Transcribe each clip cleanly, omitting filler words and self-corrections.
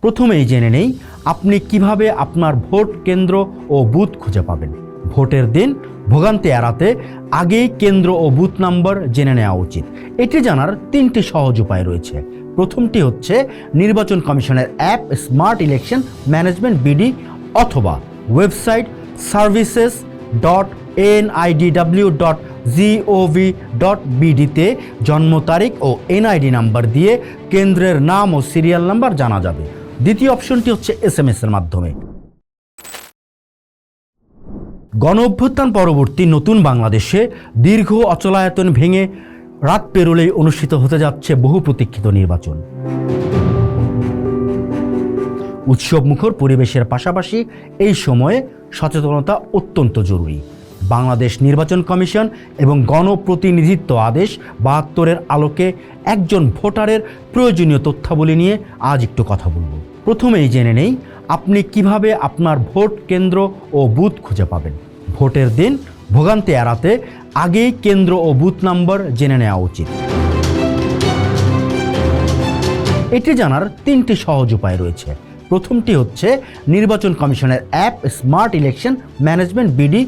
প্রথমেই জেনে নেই আপনি কিভাবে আপনার ভোট কেন্দ্র ও বুথ খুঁজে পাবেন। ভোটের দিন ভোগান্তি এড়াতে আগেই কেন্দ্র ও বুথ নাম্বার জেনে নেওয়া উচিত। এটি জানার তিনটি সহজ উপায় রয়েছে। প্রথমটি হচ্ছে নির্বাচন কমিশনের app smart election management BD অথবা ওয়েবসাইট services.nidw.gov.bd-তে জন্ম তারিখ ও এনআইডি নাম্বার দিয়ে কেন্দ্রের নাম ও সিরিয়াল নাম্বার জানা যাবে। দ্বিতীয় অপশনটি হচ্ছে SMS এর মাধ্যমে। গণ অভ্যুত্থান পরবর্তী নতুন বাংলাদেশে দীর্ঘ অচলায়তন ভেঙে রাত পেরোলেই অনুষ্ঠিত হতে যাচ্ছে বহু প্রতীক্ষিত নির্বাচন। উৎসবমুখর পরিবেশের পাশাপাশি এই সময়ে সচেতনতা অত্যন্ত জরুরি। বাংলাদেশ নির্বাচন কমিশন এবং গণপ্রতিনিধিত্ব আদেশ ৭২-এর আলোকে একজন ভোটারের প্রয়োজনীয় তথ্যাবলী নিয়ে আজ একটু কথা বলব। প্রথমেই জেনে নেই আপনি কিভাবে আপনার ভোট কেন্দ্র ও বুথ খুঁজে পাবেন। ভোটের দিন ভোগান্তি এড়াতে আগেই কেন্দ্র ও বুথ নাম্বার জেনে নেওয়া উচিত। এটি জানার তিনটি সহজ উপায় রয়েছে। প্রথমটি হচ্ছে নির্বাচন কমিশনের app smart election management BD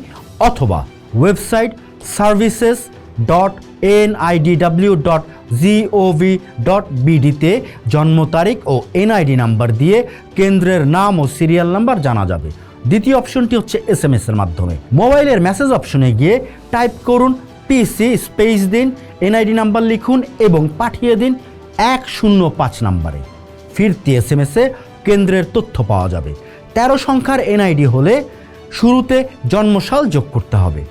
অথবা ওয়েবসাইট services.nidw.gov.bd-তে জন্ম তারিখ ও এনআইডি নাম্বার দিয়ে কেন্দ্রের নাম ও সিরিয়াল নাম্বার জানা যাবে। দ্বিতীয় অপশনটি হচ্ছে SMS এর মাধ্যমে। মোবাইলের মেসেজ অপশনে গিয়ে টাইপ করুন PC স্পেস দিন, এনআইডি নাম্বার লিখুন এবং পাঠিয়ে দিন 105 নাম্বারে। ফিরতি SMS-এ কেন্দ্রের তথ্য পাওয়া যাবে। 13 সংখ্যার এনআইডি হলে শুরুতে জন্মসাল যোগ করতে হবে।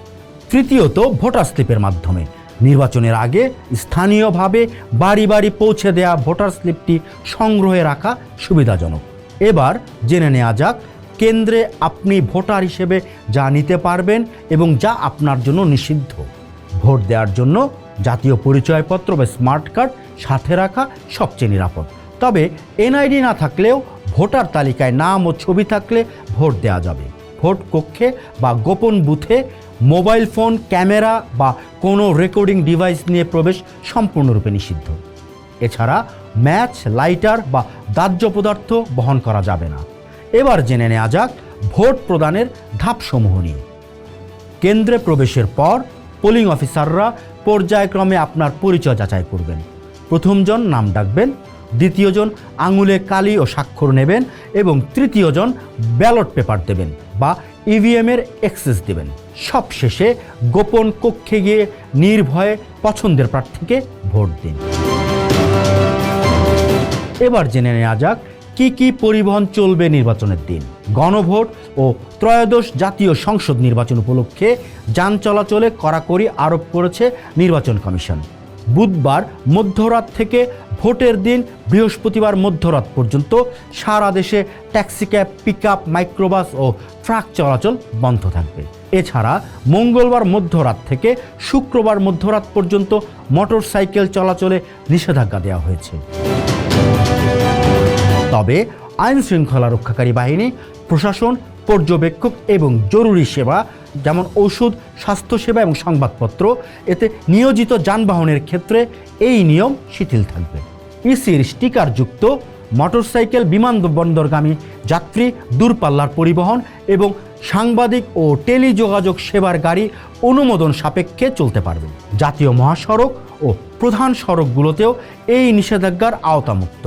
তৃতীয়ত ভোটার স্লিপের মাধ্যমে। নির্বাচনের আগে স্থানীয়ভাবে বাড়ি বাড়ি পৌঁছে দেয়া ভোটার স্লিপটি সংগ্রহে রাখা সুবিধাজনক। এবার জেনে নেওয়া যাক কেন্দ্রে আপনি ভোটার হিসেবে যা নিতে পারবেন এবং যা আপনার জন্য নিষিদ্ধ। ভোট দেওয়ার জন্য জাতীয় পরিচয়পত্র বা স্মার্ট কার্ড সাথে রাখা সবচেয়ে নিরাপদ। তবে এনআইডি না থাকলেও ভোটার তালিকায় নাম ও ছবি থাকলে ভোট দেওয়া যাবে। ভোট কক্ষে বা গোপন বুথে মোবাইল ফোন, ক্যামেরা বা কোনো রেকর্ডিং ডিভাইস নিয়ে প্রবেশ সম্পূর্ণরূপে নিষিদ্ধ। এছাড়া ম্যাচ, লাইটার বা দাহ্য পদার্থ বহন করা যাবে না। এবার জেনে নেওয়া যাক ভোট প্রদানের ধাপসমূহ নিয়ে। কেন্দ্রে প্রবেশের পর পোলিং অফিসাররা পর্যায়ক্রমে আপনার পরিচয় যাচাই করবেন। প্রথমজন নাম ডাকবেন, দ্বিতীয়জন আঙুলে কালি ও স্বাক্ষর নেবেন এবং তৃতীয়জন ব্যালট পেপার দেবেন বা ইভিএমের অ্যাক্সেস দেবেন। সবশেষে গোপন কক্ষে গিয়ে নির্ভয়ে পছন্দের প্রার্থীকে ভোট দিন। এবার জেনে নেওয়া যাক কি কি পরিবহন চলবে নির্বাচনের দিন। গণভোট ও ত্রয়োদশ জাতীয় সংসদ নির্বাচন উপলক্ষে যান চলাচলে কড়াকড়ি আরোপ করেছে নির্বাচন কমিশন। বুধবার মধ্যরাত থেকে ভোটের দিন বৃহস্পতিবার মধ্যরাত পর্যন্ত সারা দেশে ট্যাক্সিক্যাব, পিকআপ, মাইক্রোবাস ও ট্রাক চলাচল বন্ধ থাকবে। এছাড়া মঙ্গলবার মধ্যরাত থেকে শুক্রবার মধ্যরাত পর্যন্ত মোটরসাইকেল চলাচলে নিষেধাজ্ঞা দেওয়া হয়েছে। তবে আইন শৃঙ্খলা রক্ষাকারী বাহিনী, প্রশাসন, পর্যবেক্ষক এবং জরুরি সেবা যেমন ঔষধ, স্বাস্থ্যসেবা এবং সংবাদপত্র এতে নিয়োজিত যানবাহনের ক্ষেত্রে এই নিয়ম শিথিল থাকবে। ইসির স্টিকারযুক্ত মোটরসাইকেল, বিমানবন্দরগামী যাত্রী, দূরপাল্লার পরিবহন এবং সাংবাদিক ও টেলিযোগাযোগ সেবার গাড়ি অনুমোদন সাপেক্ষে চলতে পারবে। জাতীয় মহাসড়ক ও প্রধান সড়কগুলোতেও এই নিষেধাজ্ঞার আওতামুক্ত।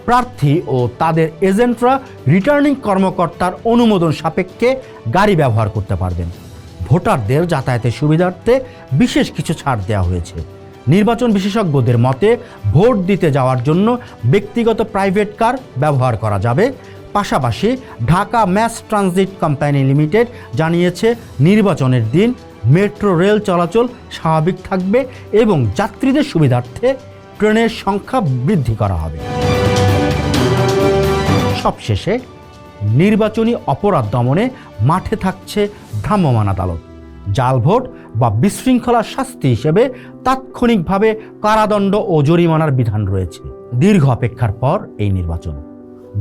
প্রার্থী ও তাদের এজেন্টরা রিটার্নিং কর্মকর্তার অনুমোদন সাপেক্ষে গাড়ি ব্যবহার করতে পারবেন। ভোটারদের যাতায়াতের সুবিধার্থে বিশেষ কিছু ছাড় দেওয়া হয়েছে। নির্বাচন বিশেষজ্ঞদের মতে ভোট দিতে যাওয়ার জন্য ব্যক্তিগত প্রাইভেট কার ব্যবহার করা যাবে। পাশাপাশি Dhaka mass transit company limited জানিয়েছে নির্বাচনের দিন মেট্রো রেল চলাচল স্বাভাবিক থাকবে এবং যাত্রীদের সুবিধার্থে ট্রেনের সংখ্যা বৃদ্ধি করা হবে। সবশেষে নির্বাচনী অপরাধ দমনে মাঠে থাকছে ভ্রাম্যমাণ আদালত। জাল ভোট বা বিশৃঙ্খলার শাস্তি হিসেবে তাৎক্ষণিকভাবে কারাদণ্ড ও জরিমানার বিধান রয়েছে। দীর্ঘ অপেক্ষার পর এই নির্বাচন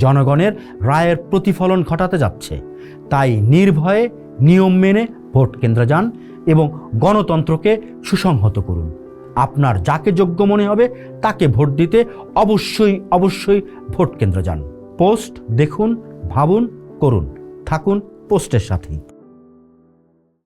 জনগণের রায়ের প্রতিফলন ঘটাতে যাচ্ছে। তাই নির্ভয়ে নিয়ম মেনে ভোট কেন্দ্রে যান এবং গণতন্ত্রকে সুসংহত করুন। আপনার যাকে যোগ্য মনে হবে তাকে ভোট দিতে অবশ্যই ভোট কেন্দ্রে যান। পোস্ট দেখুন, ভাবুন, করুন। থাকুন পোস্টের সাথেই।